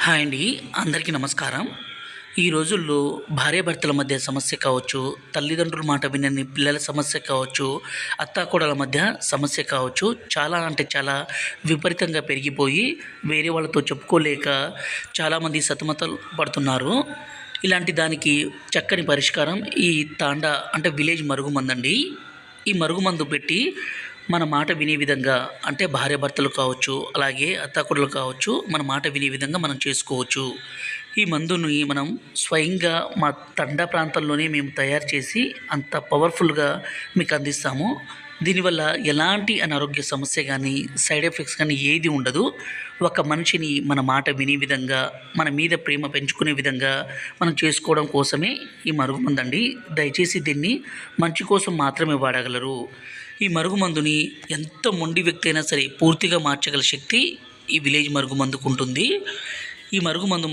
Hi అండి. అందరికీ నమస్కారం. ఈ రోజుల్లో భార్యాభర్తల మధ్య సమస్య కావచ్చు, తల్లిదండ్రుల మాట వినని పిల్లల సమస్య కావచ్చు, అత్తాకోడళ్ళ మధ్య సమస్య కావచ్చు, చాలా అంటే చాలా విపరీతంగా పెరిగిపోయి వేరే వాళ్ళతో చెప్పుకోలేక చాలామంది సతమతలు పడుతున్నారు. ఇలాంటి దానికి చక్కని పరిష్కారం ఈ తాండా అంటే విలేజ్ మరుగుమందండి. ఈ మరుగుమందు పెట్టి మన మాట వినే విధంగా అంటే భార్యాభర్తలు కావచ్చు, అలాగే అత్తాకోడళ్ళు కావచ్చు, మన మాట వినే విధంగా మనం చేసుకోవచ్చు. ఈ మందుని మనం స్వయంగా మా తండా ప్రాంతంలోనే మేము తయారు చేసి అంత పవర్ఫుల్‌గా మీకు అందిస్తాము. దీనివల్ల ఎలాంటి అనారోగ్య సమస్య గానీ, సైడ్ ఎఫెక్ట్స్ కానీ ఏది ఉండదు. ఒక మనిషిని మన మాట వినే విధంగా, మన మీద ప్రేమ పెంచుకునే విధంగా మనం చేసుకోవడం కోసమే ఈ మరుగుమందండి. దయచేసి దీన్ని మంచి కోసం మాత్రమే వాడగలరు. ఈ మరుగుమందుని ఎంత మొండి వ్యక్తి అయినా సరే పూర్తిగా మార్చగల శక్తి ఈ విలేజ్ మరుగుమందుకుంటుంది. ఈ మరుగుమందు మనం